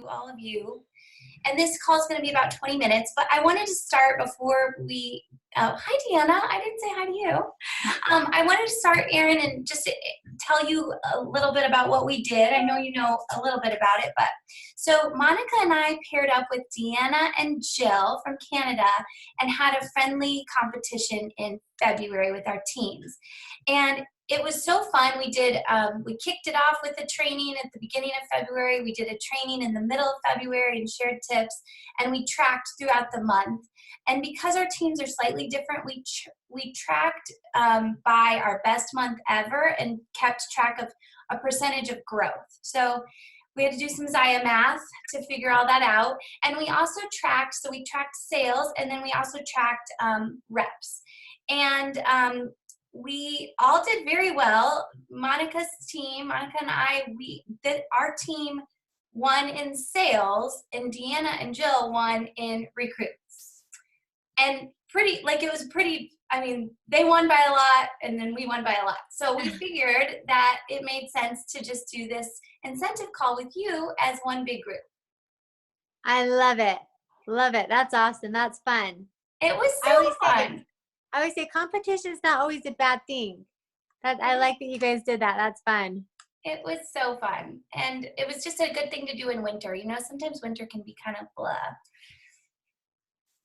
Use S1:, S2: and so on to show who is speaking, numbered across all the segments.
S1: to all of you. And this call is going to be about 20 minutes, but I wanted to start before we, hi Deanna, I didn't say hi to you. I wanted to start, Erin, and just tell you a little bit about what we did. I know you know a little bit about it, but so Monica and I paired up with Deanna and Jill from Canada and had a friendly competition in February with our teams. And it was so fun. We kicked it off with a training at the beginning of February. We did a training in the middle of February and shared tips, and we tracked throughout the month. And because our teams are slightly different, we tracked by our best month ever and kept track of a percentage of growth. So we had to do some Zaya math to figure all that out. And we also tracked sales, and then we also tracked reps. And we all did very well. Monica and I, our team won in sales, and Deanna and Jill won in recruits. And they won by a lot, and then we won by a lot. So we figured that it made sense to just do this incentive call with you as one big group.
S2: I love it. Love it. That's awesome. That's fun.
S1: It was so fun.
S2: I always say competition is not always a bad thing. I like that you guys did that. That's fun.
S1: It was so fun. And it was just a good thing to do in winter. You know, sometimes winter can be kind of blah.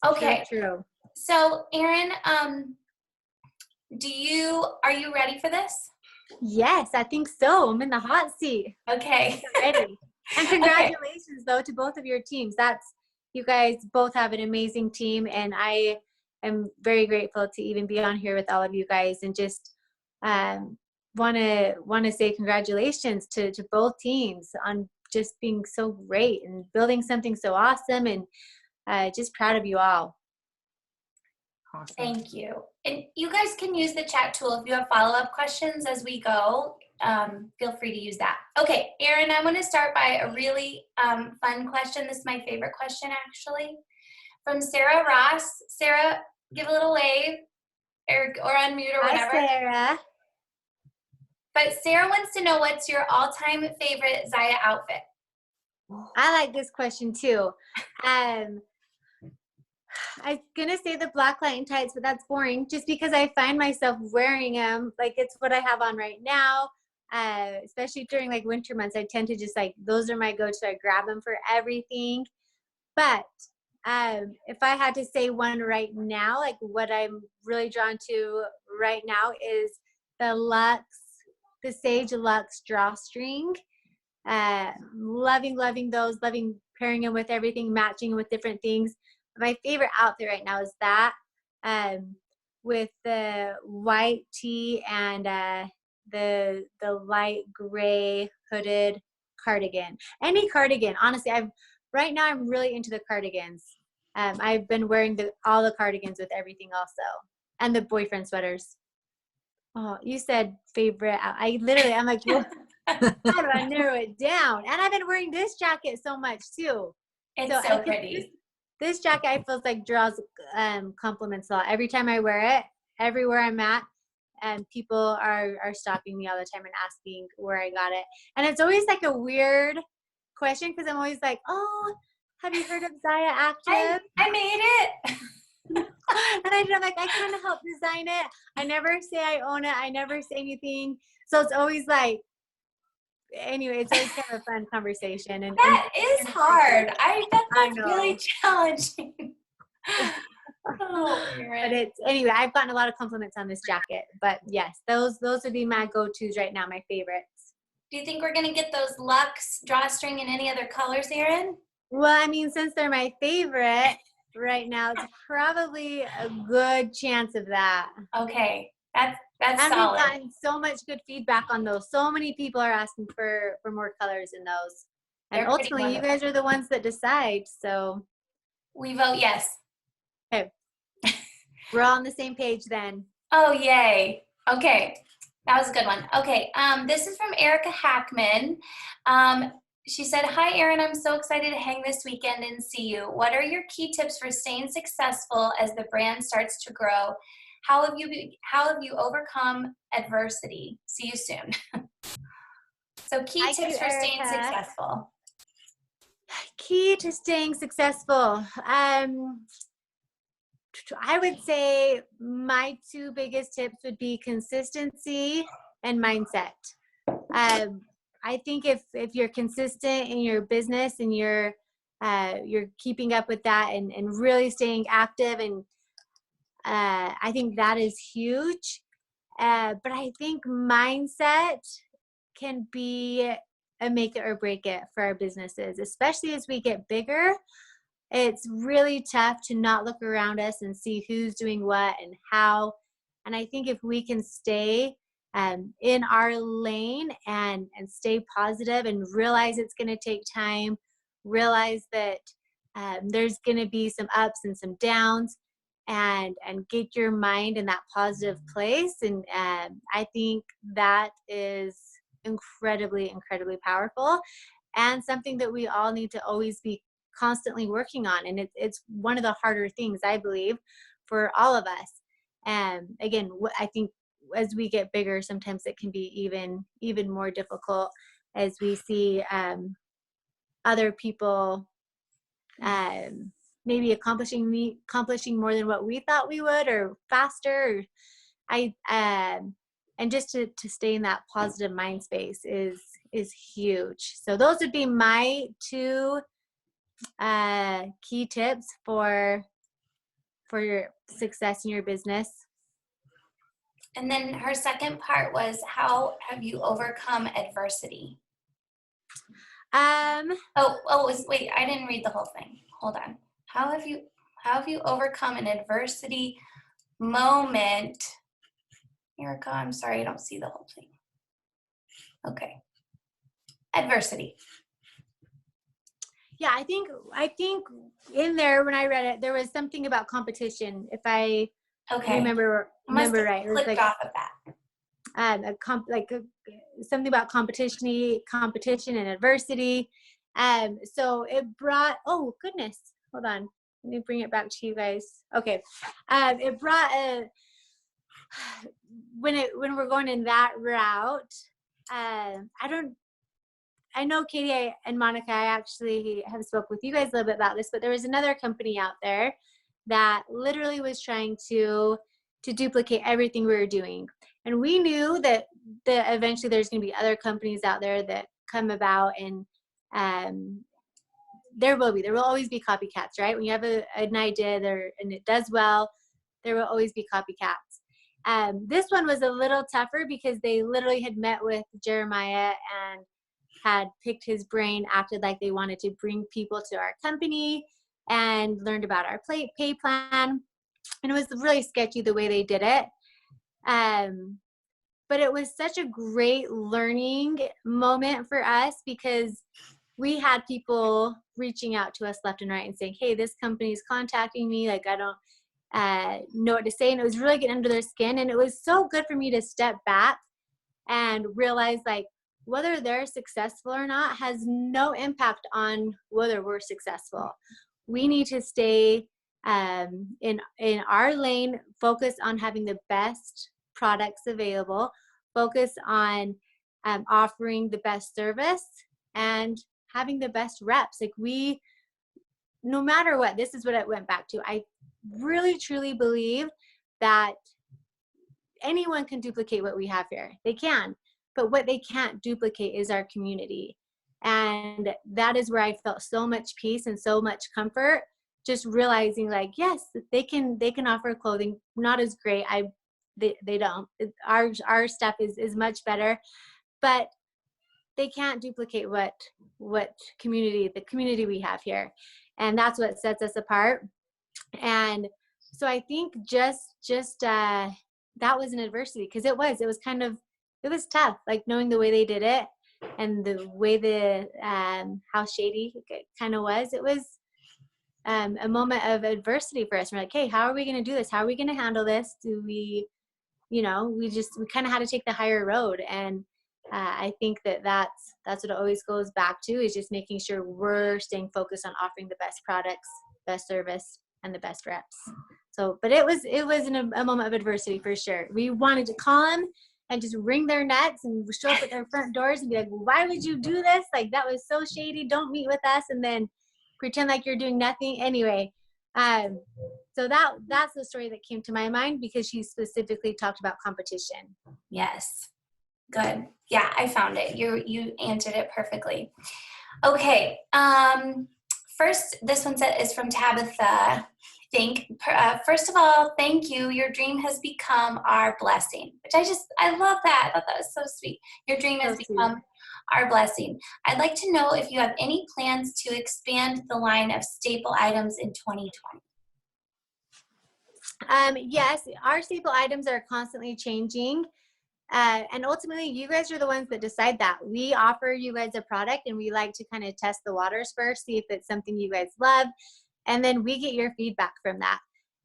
S1: Okay.
S2: True.
S1: So, Erin, are you ready for this?
S2: Yes, I think so. I'm in the hot seat.
S1: Okay.
S2: I'm ready. And congratulations, though, to both of your teams. You guys both have an amazing team, and I'm very grateful to even be on here with all of you guys, and just want to say congratulations to both teams on just being so great and building something so awesome, and just proud of you all.
S3: Awesome.
S1: Thank you. And you guys can use the chat tool if you have follow-up questions as we go. Feel free to use that. Okay, Erin, I want to start by a really fun question. This is my favorite question, actually, from Sarah Ross. Sarah, give a little wave or unmute or whatever.
S2: Hi, Sarah.
S1: But Sarah wants to know, what's your all-time favorite Zaya outfit?
S2: I like this question too. I'm going to say the black light and tights, but that's boring just because I find myself wearing them. Like, it's what I have on right now. Especially during like winter months, I tend to just those are my go-to. I grab them for everything. But if I had to say one right now, like what I'm really drawn to right now is the Sage Luxe drawstring. Loving those, loving pairing them with everything, matching with different things. My favorite outfit right now is that with the white tee and the light gray hooded cardigan. Any cardigan, honestly. Right now I'm really into the cardigans. I've been wearing all the cardigans with everything also, and the boyfriend sweaters. Oh, you said favorite. I'm like, well, how do I narrow it down? And I've been wearing this jacket so much too.
S1: It's so pretty.
S2: This jacket, I feel like draws compliments a lot. Every time I wear it, everywhere I'm at, and people are stopping me all the time and asking where I got it. And it's always like a weird question because I'm always like, oh, have you heard of Zaya Active?
S1: I made it.
S2: And I'm like, I kind of helped design it. I never say I own it. I never say anything. So it's always like, anyway, it's always kind of a fun conversation. And
S1: that is hard. That's
S2: know.
S1: Really challenging. Oh,
S2: but anyway, I've gotten a lot of compliments on this jacket. But yes, those would be my go-tos right now, my favorites.
S1: Do you think we're going to get those Luxe drawstring in any other colors, Erin?
S2: Well, I mean, since they're my favorite right now, it's probably a good chance of that.
S1: Okay. That's
S2: and
S1: solid.
S2: We've gotten so much good feedback on those. So many people are asking for more colors in those. And
S1: They're
S2: ultimately, you guys are the ones that decide. So
S1: we vote yes.
S2: Okay. We're all on the same page then.
S1: Oh, yay. Okay. That was a good one. Okay. This is from Erica Hackman. She said, hi, Erin. I'm so excited to hang this weekend and see you. What are your key tips for staying successful as the brand starts to grow? How have you overcome adversity? See you soon. So key tips for staying successful.
S2: Key to staying successful. I would say my two biggest tips would be consistency and mindset. I think if you're consistent in your business and you're keeping up with that and really staying active, and I think that is huge. But I think mindset can be a make it or break it for our businesses, especially as we get bigger. It's really tough to not look around us and see who's doing what and how. And I think if we can stay in our lane and stay positive and realize it's going to take time, realize that there's going to be some ups and some downs, and get your mind in that positive place. And I think that is incredibly, incredibly powerful, and something that we all need to always be constantly working on. And it's one of the harder things, I believe, for all of us. And again, I think as we get bigger, sometimes it can be even more difficult as we see other people maybe accomplishing more than what we thought we would, or faster. And just to stay in that positive mind space is huge. So those would be my two key tips for your success in your business.
S1: And then her second part was, how have you overcome adversity? Wait, I didn't read the whole thing. Hold on. How have you overcome an adversity moment? Erica, I'm sorry, I don't see the whole thing. Okay. Adversity.
S2: Yeah, I think in there, when I read it, there was something about competition. If I remember right, it was like
S1: off of that.
S2: Something about competition and adversity. So it brought, oh goodness, hold on, let me bring it back to you guys. Okay, it brought when we're going in that route. I know Katie and Monica, I actually have spoke with you guys a little bit about this, but there was another company out there that literally was trying to duplicate everything we were doing. And we knew that eventually there's going to be other companies out there that come about, and there will always be copycats, right? When you have an idea there and it does well, there will always be copycats. This one was a little tougher because they literally had met with Jeremiah and had picked his brain, acted like they wanted to bring people to our company, and learned about our pay plan. And it was really sketchy the way they did it. But it was such a great learning moment for us, because we had people reaching out to us left and right and saying, hey, this company is contacting me. Like, I don't know what to say. And it was really getting under their skin. And it was so good for me to step back and realize, like, whether they're successful or not has no impact on whether we're successful. We need to stay in our lane, focus on having the best products available, focus on offering the best service, and having the best reps. Like, no matter what, this is what it went back to. I really, truly believe that anyone can duplicate what we have here. They can. But what they can't duplicate is our community. And that is where I felt so much peace and so much comfort, just realizing, like, yes, they can offer clothing, not as great. They don't. Our stuff is much better, but they can't duplicate the community we have here. And that's what sets us apart. And so I think just that was an adversity, because it was tough, like, knowing the way they did it and the way how shady it kind of was. It was a moment of adversity for us. We're like, hey, how are we going to do this? How are we going to handle this? Do we, we kind of had to take the higher road. And I think that's what it always goes back to, is just making sure we're staying focused on offering the best products, best service, and the best reps. So, but it was a moment of adversity for sure. We wanted to call them and just wring their necks and show up at their front doors and be like, why would you do this? Like, that was so shady. Don't meet with us. And then pretend like you're doing nothing anyway. So that's the story that came to my mind because she specifically talked about competition.
S1: Yes. Good. Yeah, I found it. You answered it perfectly. Okay. First, this one is from Tabitha. I think. First of all, thank you. Your dream has become our blessing, which I love that. I thought that was so sweet. Your dream has become our blessing. I'd like to know if you have any plans to expand the line of staple items in 2020.
S2: Yes, our staple items are constantly changing. And ultimately, you guys are the ones that decide that. We offer you guys a product and we like to kind of test the waters first, see if it's something you guys love. And then we get your feedback from that.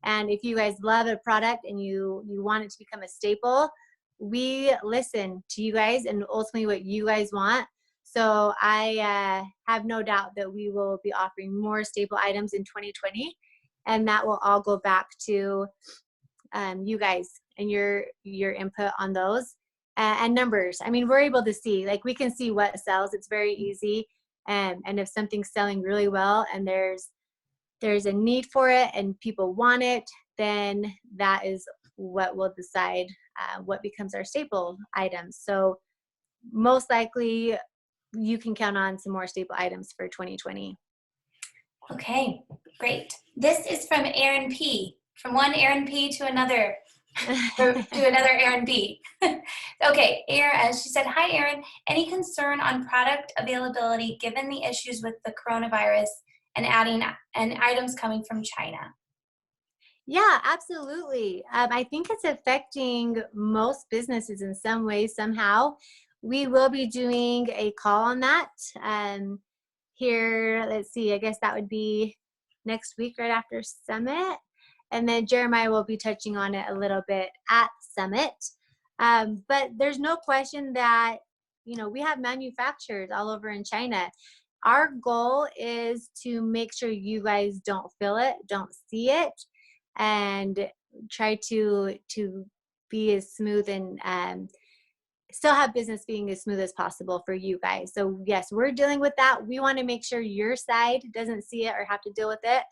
S2: And if you guys love a product and you want it to become a staple, we listen to you guys and ultimately what you guys want. So I have no doubt that we will be offering more staple items in 2020. And that will all go back to you guys and your input on those and numbers. I mean, we're able to see, like we can see what sells. It's very easy. And if something's selling really well and there's a need for it and people want it, then that is what will decide what becomes our staple items. So most likely you can count on some more staple items for 2020.
S1: Okay, great. This is from Erin P. From one Erin P to another. To another Erin B. Okay, Erin, she said, hi, Erin. Any concern on product availability given the issues with the coronavirus and items coming from China?
S2: Yeah, absolutely. I think it's affecting most businesses in some way, somehow. We will be doing a call on that here. Let's see, I guess that would be next week right after Summit. And then Jeremiah will be touching on it a little bit at Summit. But there's no question that, we have manufacturers all over in China. Our goal is to make sure you guys don't feel it, don't see it, and try to be as smooth and still have business being as smooth as possible for you guys. So yes, we're dealing with that. We want to make sure your side doesn't see it or have to deal with it.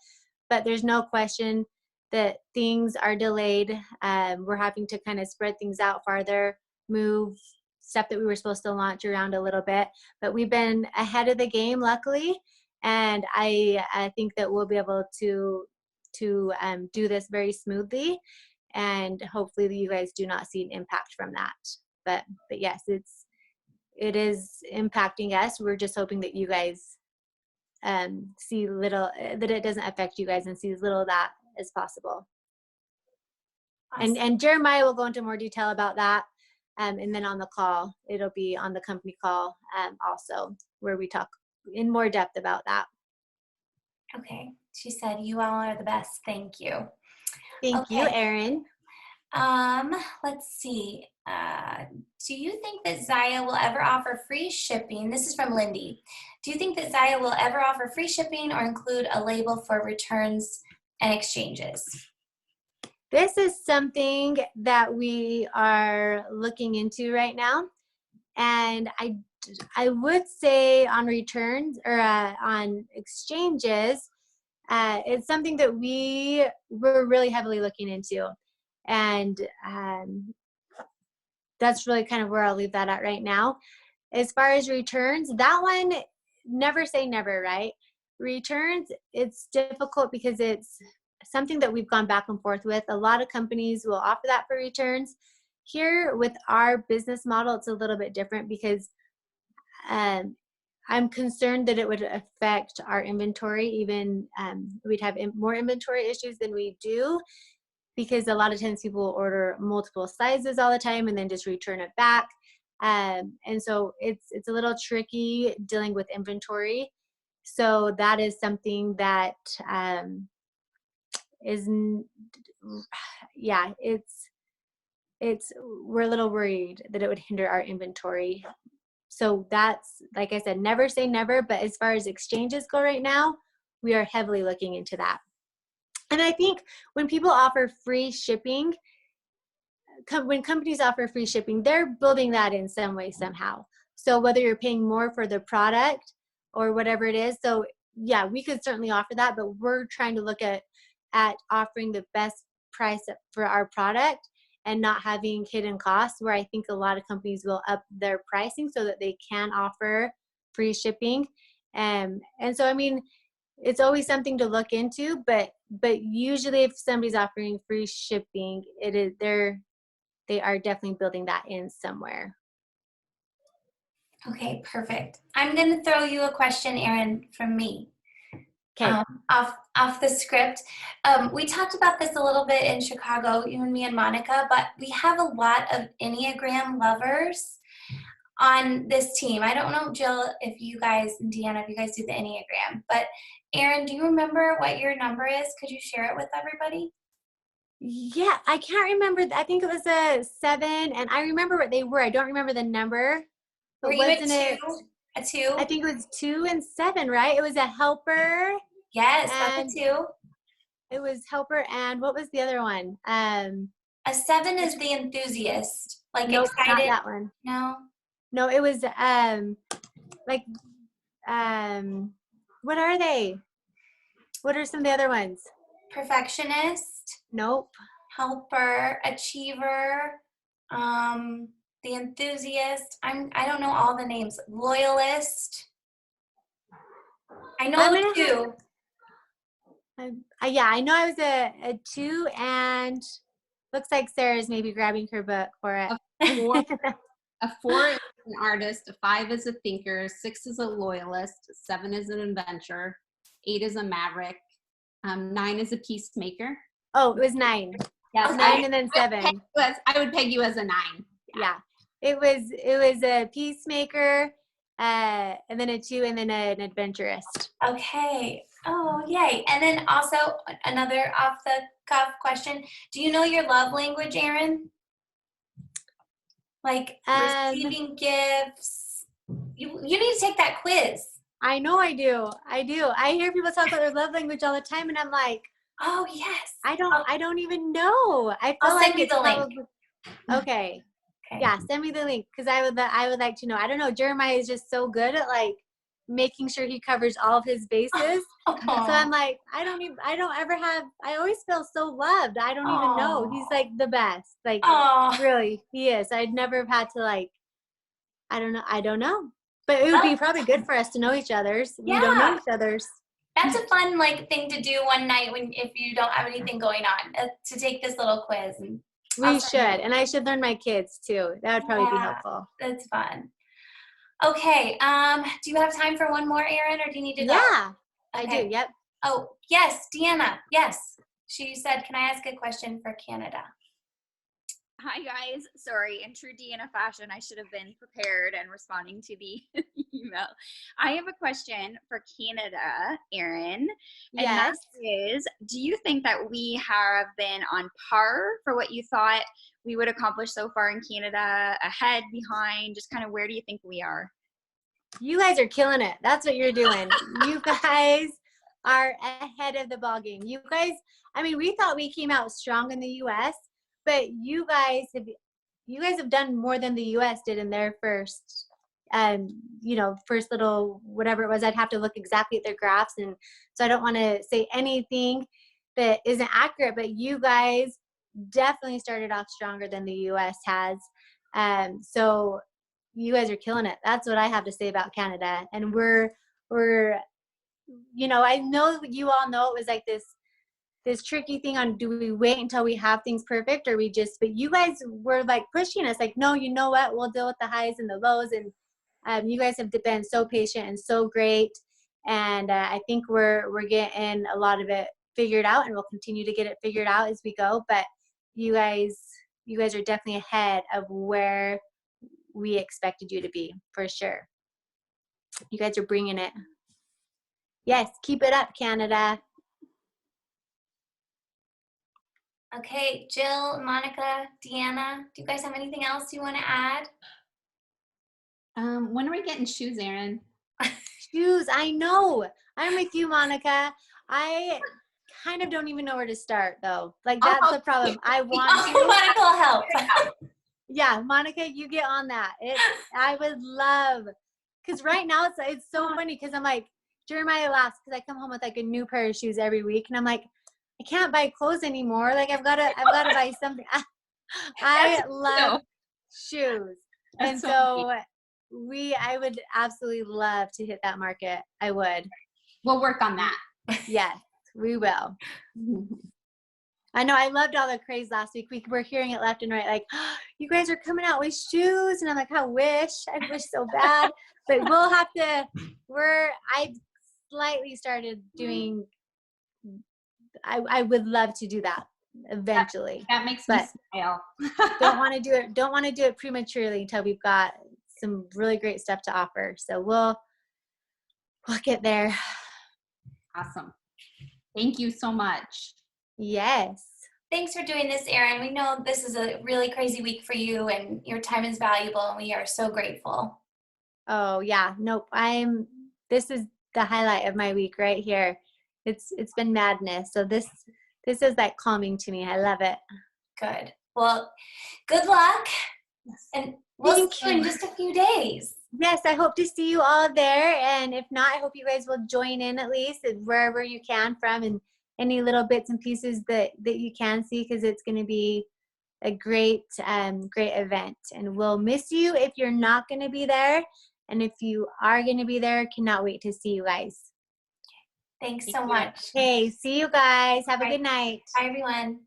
S2: But there's no question that things are delayed. We're having to kind of spread things out farther, move stuff that we were supposed to launch around a little bit. But we've been ahead of the game, luckily. And I think that we'll be able to do this very smoothly. And hopefully you guys do not see an impact from that. But yes, it is impacting us. We're just hoping that you guys see little, that it doesn't affect you guys and see as little of that as possible. Awesome. And Jeremiah will go into more detail about that. And then on the call, it'll be on the company call also, where we talk in more depth about that.
S1: Okay. She said, you all are the best. Thank you.
S2: Thank you, Erin.
S1: Let's see. Do you think that Zaya will ever offer free shipping? This is from Lindy. Do you think that Zaya will ever offer free shipping or include a label for returns and exchanges?
S2: This is something that we are looking into right now. And I would say on returns or on exchanges, it's something that we're really heavily looking into. And that's really kind of where I'll leave that at right now. As far as returns, that one, never say never, right? Returns, it's difficult because it's something that we've gone back and forth with. A lot of companies will offer that for returns. Here with our business model, it's a little bit different because I'm concerned that it would affect our inventory. Even we'd have more inventory issues than we do, because a lot of times people will order multiple sizes all the time and then just return it back. And so it's a little tricky dealing with inventory. So that is something that we're a little worried that it would hinder our inventory. So that's, like I said, never say never, but as far as exchanges go right now, we are heavily looking into that. And I think when people offer free shipping, when companies offer free shipping, they're building that in some way, somehow. So whether you're paying more for the product or whatever it is, so yeah, we could certainly offer that, but we're trying to look at offering the best price for our product and not having hidden costs, where I think a lot of companies will up their pricing so that they can offer free shipping. And so, I mean, it's always something to look into, but usually if somebody's offering free shipping, they are definitely building that in somewhere.
S1: Okay, perfect. I'm going to throw you a question, Erin, from me.
S2: Okay.
S1: Off the script. We talked about this a little bit in Chicago, you and me and Monica, but we have a lot of Enneagram lovers on this team. I don't know, Jill, if you guys, and Deanna, if you guys do the Enneagram, but Erin, do you remember what your number is? Could you share it with everybody?
S2: Yeah, I can't remember. I think it was a 7, and I remember what they were. I don't remember the number. But
S1: Were you
S2: wasn't
S1: a
S2: it?
S1: 2? A 2?
S2: I think it was 2 and 7, right? It was a helper.
S1: Yes,
S2: And
S1: that's a 2.
S2: it was helper, and what was the other one?
S1: A 7 is the enthusiast. Like
S2: Nope, not
S1: excited.
S2: that one.
S1: No.
S2: It was like what are they? What are some of the other ones?
S1: Perfectionist.
S2: Nope.
S1: Helper, achiever, the enthusiast. I don't know all the names. Loyalist. I know a 2.
S2: Yeah, I know I was a 2, and looks like Sarah's maybe grabbing her book for it.
S4: A 4 is an artist, a 5 is a thinker, 6 is a loyalist, 7 is an adventurer, 8 is a maverick, 9 is a peacemaker.
S2: Oh, it was 9.
S4: Yes,
S2: 9 and then 7.
S4: I would peg you as a 9.
S2: Yeah. It was a peacemaker, and then a 2, and then an adventurist.
S1: Okay. Oh, yay. And then also another off the cuff question. Do you know your love language, Erin? Like receiving gifts. You need to take that quiz.
S2: I know I do. I hear people talk about their love language all the time, and I'm like,
S1: oh yes.
S2: I don't even know. I feel
S1: I'll
S2: like
S1: send you
S2: it's
S1: the link.
S2: Okay. Yeah, send me the link, because I would like to know. I don't know. Jeremiah is just so good at like making sure he covers all of his bases. So I'm like, I always feel so loved. I don't even know. He's like the best. Like really, he is. I'd never have had to like, I don't know. But it would be probably good for us to know each other's. We don't know each other's.
S1: That's a fun like thing to do one night if you don't have anything going on, to take this little quiz. And
S2: we should, and I should learn my kids too. That would probably be helpful.
S1: That's fun. Okay. Do you have time for one more, Erin, or do you need to go?
S2: Yeah, okay. I do. Yep.
S1: Oh, yes, Deanna. Yes. She said, can I ask a question for Canada?
S5: Hi, guys. Sorry, in true Deanna fashion, I should have been prepared and responding to the email. I have a question for Canada, Erin. And that is, do you think that we have been on par for what you thought we would accomplish so far in Canada? Ahead, behind? Just kind of where do you think we are?
S2: You guys are killing it. That's what you're doing. You guys are ahead of the ballgame. You guys, I mean, we thought we came out strong in the U.S., but you guys have done more than the U.S. did in their first little whatever it was. I'd have to look exactly at their graphs, and so I don't want to say anything that isn't accurate. But you guys definitely started off stronger than the U.S. has, so you guys are killing it. That's what I have to say about Canada. And we're I know you all know it was like this tricky thing on, do we wait until we have things perfect, or but you guys were like pushing us like, no, you know what, we'll deal with the highs and the lows. And you guys have been so patient and so great. And I think we're getting a lot of it figured out, and we'll continue to get it figured out as we go. But you guys are definitely ahead of where we expected you to be, for sure. You guys are bringing it. Yes, keep it up, Canada.
S1: Okay, Jill, Monica, Deanna, do you guys have anything else you want to add?
S4: When are we getting shoes, Erin?
S2: Shoes, I know. I'm with you, Monica. I kind of don't even know where to start, though. Like, that's the problem. I want to.
S1: Monica will help.
S2: Yeah, Monica, you get on that. I would love, because right now it's so funny, because I'm like, Jeremiah laughs because I come home with like a new pair of shoes every week, and I'm like, I can't buy clothes anymore. Like I've got to buy something. I love shoes.
S4: That's
S2: And
S4: so
S2: I would absolutely love to hit that market. I would.
S4: We'll work on that.
S2: Yes, we will. I know I loved all the craze last week. We were hearing it left and right, like, oh, you guys are coming out with shoes. And I'm like, I wish so bad. But we'll have to, I slightly started doing, I would love to do that eventually.
S4: That makes me smile.
S2: don't want to do it prematurely until we've got some really great stuff to offer. So we'll get there.
S4: Awesome. Thank you so much.
S2: Yes.
S1: Thanks for doing this, Erin. We know this is a really crazy week for you, and your time is valuable, and we are so grateful.
S2: Oh yeah. Nope. This is the highlight of my week right here. It's been madness. So this is like calming to me. I love it.
S1: Good. Well, good luck.
S4: Yes.
S1: And we'll see you in just a few days.
S2: Yes, I hope to see you all there. And if not, I hope you guys will join in at least wherever you can from, and any little bits and pieces that you can see, because it's going to be a great event. And we'll miss you if you're not going to be there. And if you are going to be there, cannot wait to see you guys.
S1: Thanks so much.
S2: Okay, see you guys. Have a
S1: Bye.
S2: good night.
S1: Bye, everyone.